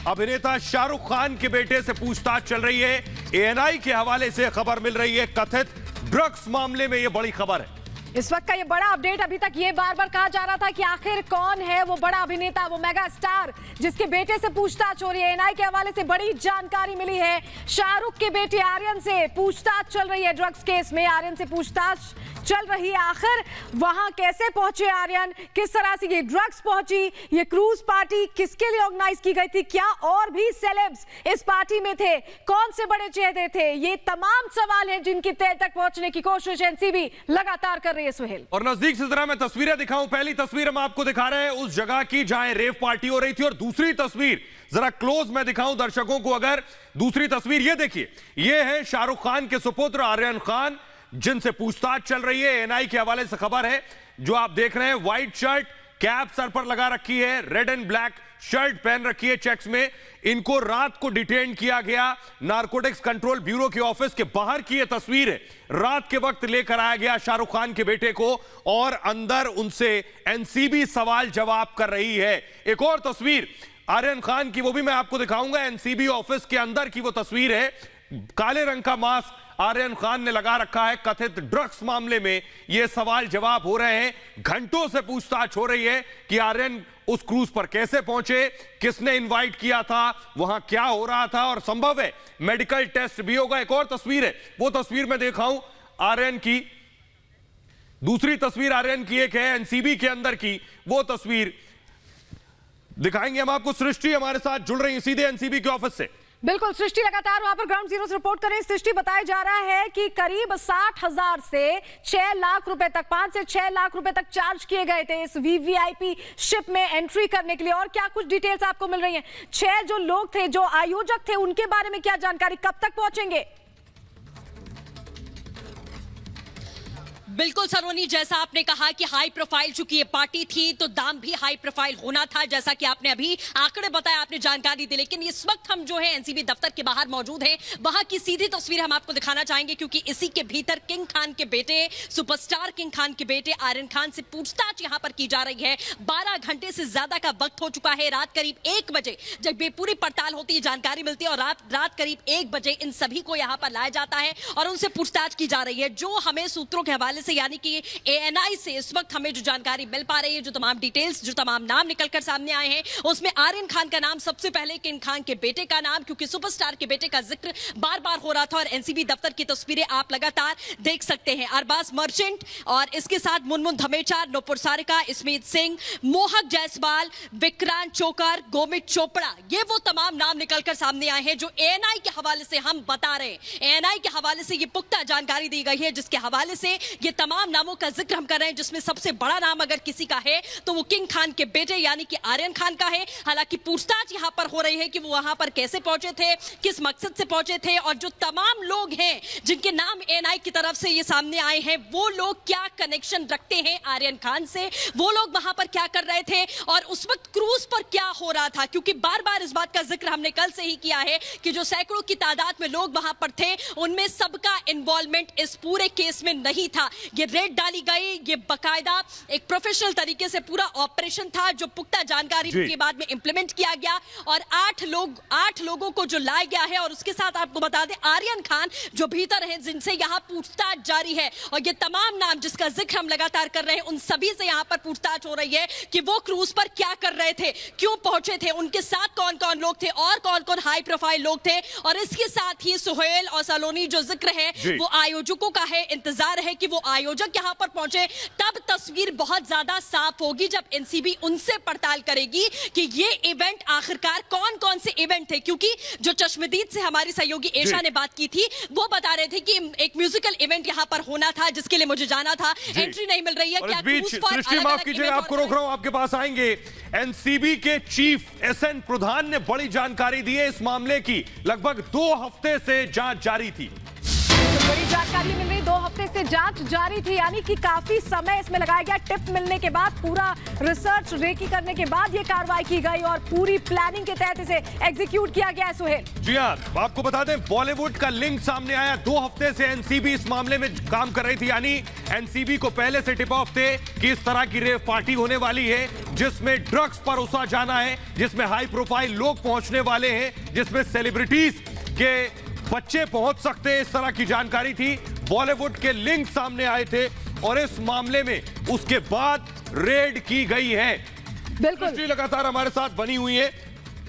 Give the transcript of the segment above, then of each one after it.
अभिनेता शाहरुख खान के बेटे से पूछताछ चल रही है। एएनआई के हवाले से खबर मिल रही है, कथित ड्रग्स मामले में यह बड़ी खबर है। इस वक्त का ये बड़ा अपडेट। अभी तक ये बार बार कहा जा रहा था कि आखिर कौन है वो बड़ा अभिनेता, वो मेगा स्टार जिसके बेटे से पूछताछ हो रही है। एएनआई के हवाले से बड़ी जानकारी मिली है। शाहरुख के बेटे आर्यन से पूछताछ चल रही है। ड्रग्स केस में आर्यन से पूछताछ चल रही है। आखिर वहां कैसे पहुंचे आर्यन, किस तरह से ये ड्रग्स पहुंची, ये क्रूज पार्टी किसके लिए ऑर्गेनाइज की गई थी, क्या और भी सेलेब्स इस पार्टी में थे, कौन से बड़े चेहरे थे, ये तमाम सवाल हैं जिनकी तह तक पहुंचने की कोशिश एनसीबी लगातार कर रही है। सुहेल, और नजदीक से जरा मैं तस्वीरें दिखाऊं। पहली तस्वीर हम आपको दिखा रहे हैं उस जगह की जहां रेव पार्टी हो रही थी, और दूसरी तस्वीर जरा क्लोज में दिखाऊं दर्शकों को। अगर दूसरी तस्वीर ये देखिए, ये है शाहरुख खान के सुपुत्र आर्यन खान जिनसे पूछताछ चल रही है। एएनआई के हवाले से खबर है, जो आप देख रहे हैं व्हाइट शर्ट, कैप सर पर लगा रखी है, रेड एंड ब्लैक शर्ट पहन रखी है चेक्स में। इनको रात को डिटेन किया गया नारकोटिक्स कंट्रोल ब्यूरो के ऑफिस के बाहर की यह तस्वीर है। रात के वक्त लेकर आया गया शाहरुख खान के बेटे को, और अंदर उनसे एनसीबी सवाल जवाब कर रही है। एक और तस्वीर आर्यन खान की, वो भी मैं आपको दिखाऊंगा। एनसीबी ऑफिस के अंदर की वो तस्वीर है। काले रंग का मास्क आर्यन खान ने लगा रखा है। कथित ड्रग्स मामले में ये सवाल जवाब हो रहे हैं। घंटों से पूछताछ हो रही है कि आर्यन उस क्रूज पर कैसे पहुंचे, किसने इनवाइट किया था, वहां क्या हो रहा था, और संभव है मेडिकल टेस्ट भी होगा। एक और तस्वीर है, वो तस्वीर मैं दिखाऊं आर्यन की। दूसरी तस्वीर आर्यन की एक है एनसीबी के अंदर की, वो तस्वीर दिखाएंगे हम आपको। सृष्टि हमारे साथ जुड़ रही है सीधे एनसीबी के ऑफिस से। बिल्कुल सृष्टि लगातार वहां पर ग्राउंड जीरो से रिपोर्ट करें। सृष्टि, बताया जा रहा है कि करीब 60,000 से 6 लाख रुपए तक, 5 से 6 लाख रुपए तक चार्ज किए गए थे इस वीवीआईपी शिप में एंट्री करने के लिए। और क्या कुछ डिटेल्स आपको मिल रही हैं? 6 जो लोग थे, जो आयोजक थे, उनके बारे में क्या जानकारी, कब तक पहुंचेंगे? बिल्कुल सरोनी, जैसा आपने कहा कि हाई प्रोफाइल चूंकि ये पार्टी थी तो दाम भी हाई प्रोफाइल होना था, जैसा कि आपने अभी आंकड़े बताया, आपने जानकारी दी। लेकिन इस वक्त हम जो है एनसीबी दफ्तर के बाहर मौजूद हैं, वहां की सीधी तस्वीर हम आपको दिखाना चाहेंगे, क्योंकि इसी के भीतर किंग खान के बेटे, सुपरस्टार किंग खान के बेटे आर्यन खान से पूछताछ यहां पर की जा रही है। 12 घंटे से ज्यादा का वक्त हो चुका है। रात करीब 1 बजे जब ये पूरी पड़ताल होती है, जानकारी मिलती है, और रात करीब 1 बजे इन सभी को यहां पर लाया जाता है और उनसे पूछताछ की जा रही है। जो हमें सूत्रों के हवाले से, यानी कि एएनआई से इस वक्त हमें जो जानकारी मिल पा रही है, जो तमाम डिटेल्स, जो तमाम नाम निकलकर सामने आए हैं, उसमें आर्यन खान का नाम सबसे पहले, किंग खान के बेटे का नाम, क्योंकि सुपरस्टार के बेटे का जिक्र बार बार हो रहा था। और एनसीबी दफ्तर की तस्वीरें आप लगातार देख सकते हैं। अरबाज मर्चेंट और इसके साथ मुनमुन धमेचा, नुपुर सारिका, स्मित सिंह, मोहक जायसवाल, विक्रांत चोकर, गोमित चोपड़ा, ये वो तमाम नाम निकलकर सामने आए हैं जो एएनआई के हवाले से हम बता रहे हैं। एएनआई के हवाले से ये पुख्ता जानकारी दी गई है, जिसके हवाले से ये तमाम नामों का जिक्र हम कर रहे हैं, जिसमें सबसे बड़ा नाम अगर किसी का है तो वो किंग खान के बेटे यानी कि आर्यन खान का है। हालांकि पूछताछ यहां पर हो रही है कि वो वहां पर कैसे पहुंचे थे, किस मकसद से पहुंचे थे, और जो तमाम लोग हैं जिनके नाम एएनआई की तरफ से ये सामने आए हैं, वो लोग क्या कनेक्शन रखते हैं आर्यन खान से, वो लोग वहां पर क्या कर रहे थे, और उस वक्त क्रूज पर क्या हो रहा था। क्योंकि बार बार इस बात का जिक्र हमने कल से ही किया है कि जो सैकड़ों की तादाद में लोग वहां पर थे, उनमें सबका इन्वॉल्वमेंट इस पूरे केस में नहीं था। ये रेड डाली गई, ये बकायदा एक प्रोफेशनल तरीके से पूरा ऑपरेशन था, जो पुख्ता जानकारी के बाद में इंप्लीमेंट किया गया, और 8 लोगों को जो लाया गया है। और उसके साथ आपको बता दें, आर्यन खान जो भीतर हैं, जिनसे यहां पूछताछ जारी है, और ये तमाम नाम जिसका जिक्र हम लगातार कर रहे हैं, उन सभी से यहां पर पूछताछ हो रही है कि वो क्रूज पर क्या कर रहे थे, क्यों पहुंचे थे, उनके साथ कौन कौन लोग थे, और कौन कौन हाई प्रोफाइल लोग थे। और इसके साथ ही सुहेल और सलोनी, जो जिक्र है वो आयोजकों का है। इंतजार है कि वो आयोजक यहां पर पहुंचे, तब तस्वीर बहुत ज्यादा साफ होगी जब एनसीबी उनसे पड़ताल करेगी कि ये इवेंट आखिरकार कौन कौन से इवेंट थे। क्योंकि जो चश्मदीद से हमारी सहयोगी एशा ने बात की थी, वो बता रहे थे कि एक म्यूजिकल इवेंट यहां पर होना था, जिसके लिए मुझे जाना था, एंट्री नहीं मिल रही है। क्या सृष्टि, माफ कीजिए, आपको रोक रहा हूं, आपके पास आएंगे। एनसीबी के चीफ एसएन प्रधान ने बड़ी जानकारी दी है इस मामले की। लगभग 2 हफ्ते से जांच जारी थी। तो बड़ी जानकारी मिल रही, 2 हफ्ते हफ्ते से जांच जारी थी, यानी कि काफी समय इसमें लगाया गया। टिप मिलने के बाद पूरा रिसर्च रेकी करने के बाद ये कार्रवाई की गई और पूरी प्लानिंग के तहत इसे एग्जीक्यूट किया गया है। सुहेल जी हाँ, आपको बता दें बॉलीवुड का लिंक सामने आया। 2 हफ्ते से एनसीबी इस मामले में काम कर रही थी, यानी एनसीबी को पहले से टिप ऑफ थे कि इस तरह की रेव पार्टी होने वाली है जिसमें ड्रग्स परोसा जाना है, जिसमें हाई प्रोफाइल लोग पहुंचने वाले हैं, जिसमें सेलिब्रिटीज के बच्चे पहुंच सकते हैं। इस तरह की जानकारी थी, बॉलीवुड के लिंक सामने आए थे और इस मामले में उसके बाद रेड की गई है। बिल्कुल, सृष्टि लगातार हमारे साथ बनी हुई है।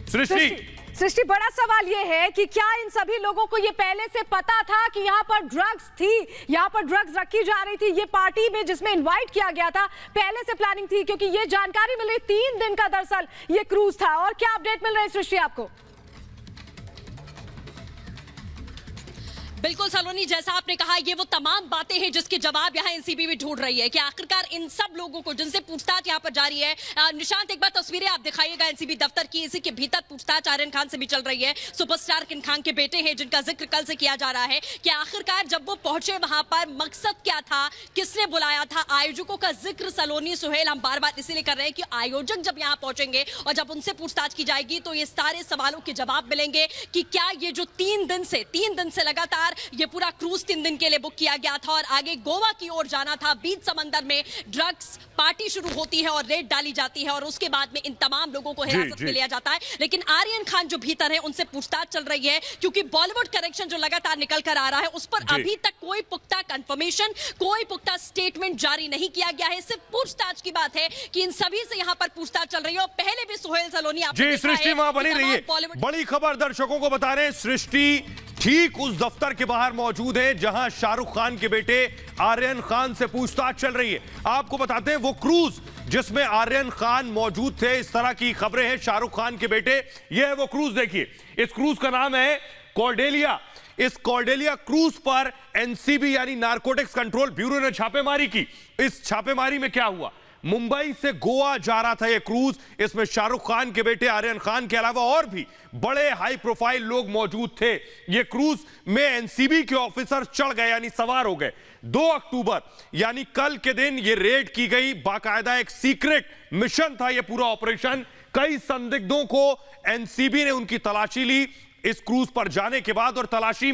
सृष्टि, बड़ा सवाल यह है कि क्या इन सभी लोगों को यह पहले से पता था कि यहां पर ड्रग्स थी, यहां पर ड्रग्स रखी जा रही थी? ये पार्टी में जिसमें इनवाइट किया गया था, पहले से प्लानिंग थी? क्योंकि ये जानकारी मिली 3 दिन का दरअसल ये क्रूज था। और क्या अपडेट मिल रही है सृष्टि आपको? बिल्कुल सलोनी, जैसा आपने कहा, ये वो तमाम बातें हैं जिसके जवाब यहाँ एनसीबी भी ढूंढ रही है कि आखिरकार इन सब लोगों को जिनसे पूछताछ यहाँ पर जारी है। निशांत, एक बार तस्वीरें आप दिखाइएगा एनसीबी दफ्तर की। इसी के भीतर पूछताछ आर्यन खान से भी चल रही है। सुपरस्टार किंग खान के बेटे हैं जिनका जिक्र कल से किया जा रहा है कि आखिरकार जब वो पहुंचे वहां पर मकसद क्या था, किसने बुलाया था। आयोजकों का जिक्र सलोनी, सुहेल, हम बार बार इसीलिए कर रहे हैं कि आयोजक जब यहाँ पहुंचेंगे और जब उनसे पूछताछ की जाएगी तो ये सारे सवालों के जवाब मिलेंगे कि क्या ये जो 3 दिन से लगातार ये पूरा क्रूज 3 दिन के लिए बुक किया गया था और आगे गोवा की ओर जाना था। बीच समंदर में ड्रग्स पार्टी शुरू होती है और रेड डाली जाती है और उसके बाद में इन तमाम लोगों को हिरासत में लिया जाता है। लेकिन आर्यन खान जो भीतर है उनसे पूछताछ चल रही है क्योंकि बॉलीवुड कनेक्शन जो लगातार निकल कर आ रहा है उस पर अभी तक कोई पुख्ता कंफर्मेशन, कोई पुख्ता स्टेटमेंट जारी नहीं किया गया है। सिर्फ पूछताछ की बात है कि इन सभी से यहाँ पर पूछताछ चल रही है। और पहले भी सुहेल, सलोनी, जी सृष्टि वहां बनी रही है। बड़ी खबर दर्शकों को बता रहे हैं, सृष्टि ठीक उस दफ्तर के बाहर मौजूद है जहां शाहरुख खान के बेटे आर्यन खान से पूछताछ चल रही है। आपको बताते हैं वो क्रूज जिसमें आर्यन खान मौजूद थे, इस तरह की खबरें हैं शाहरुख खान के बेटे। यह है वो क्रूज, देखिए इस क्रूज का नाम है कॉर्डेलिया। इस कॉर्डेलिया क्रूज पर एनसीबी यानी नारकोटिक्स कंट्रोल ब्यूरो ने छापेमारी की। इस छापेमारी में क्या हुआ, मुंबई से गोवा जा रहा था यह क्रूज। इसमें शाहरुख खान के बेटे आर्यन खान के अलावा और भी बड़े हाई प्रोफाइल लोग मौजूद थे। यह क्रूज में एनसीबी के ऑफिसर चढ़ गए यानी सवार हो गए। 2 अक्टूबर यानी कल के दिन यह रेड की गई। बाकायदा एक सीक्रेट मिशन था यह पूरा ऑपरेशन। कई संदिग्धों को एनसीबी ने उनकी तलाशी ली इस क्रूज पर जाने के बाद। और तलाशी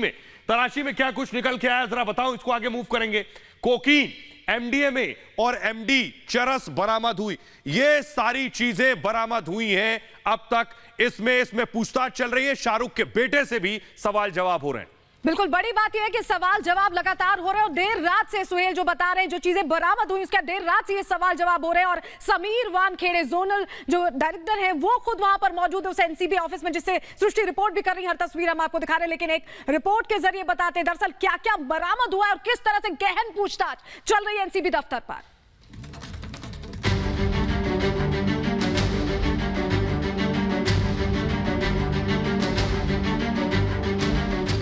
में क्या कुछ निकल के आया जरा बताऊं, इसको आगे मूव करेंगे। कोकीन, एमडीएमए और एमडी चरस बरामद हुई। ये सारी चीजें बरामद हुई हैं अब तक। इसमें पूछताछ चल रही है। शाहरुख के बेटे से भी सवाल जवाब हो रहे हैं। बिल्कुल, बड़ी बात यह है कि सवाल जवाब लगातार हो रहे हैं और देर रात से सुहेल जो बता रहे हैं जो चीजें बरामद हुई उसका देर रात से ये सवाल जवाब हो रहे हैं। और समीर वानखेड़े जोनल जो डायरेक्टर हैं वो खुद वहां पर मौजूद है उस एनसीबी ऑफिस में, जिससे सृष्टि रिपोर्ट भी कर रही है। हर तस्वीर हम आपको दिखा रहे हैं, लेकिन एक रिपोर्ट के जरिए बताते हैं दरअसल क्या क्या बरामद हुआ है और किस तरह से गहन पूछताछ चल रही है एनसीबी दफ्तर पर।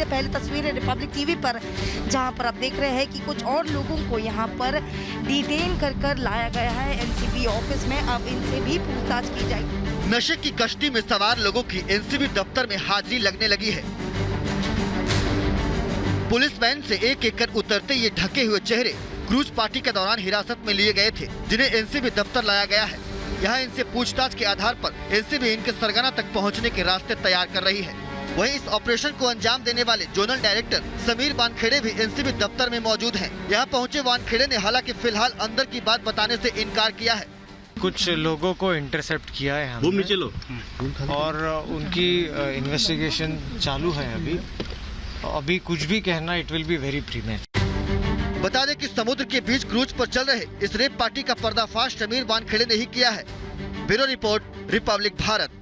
पहले तस्वीर है रिपब्लिक टीवी पर, जहां पर आप देख रहे हैं कि कुछ और लोगों को यहां पर डिटेन कर लाया गया है एनसीबी ऑफिस में। अब इनसे भी पूछताछ की जाएगी। नशे की कश्ती में सवार लोगों की एनसीबी दफ्तर में हाजिरी लगने लगी है। पुलिस वैन से एक कर उतरते ये ढके हुए चेहरे क्रूज पार्टी के दौरान हिरासत में लिए गए थे, जिन्हें एनसीबी दफ्तर लाया गया है। यहाँ इनसे पूछताछ के आधार पर एनसीबी इनके सरगना तक पहुँचने के रास्ते तैयार कर रही है। वहीं इस ऑपरेशन को अंजाम देने वाले जोनल डायरेक्टर समीर वानखेड़े भी एनसीबी दफ्तर में मौजूद हैं। यहाँ पहुँचे वानखेड़े ने हालांकि फिलहाल अंदर की बात बताने से इनकार किया है। कुछ लोगों को इंटरसेप्ट किया है हमने और उनकी इन्वेस्टिगेशन चालू है। अभी कुछ भी कहना it will be very premature. बता दें कि समुद्र के बीच क्रूज पर चल रहे इस रेप पार्टी का पर्दाफाश समीर वानखेड़े ने ही किया है। Bureau report, Republic Bharat.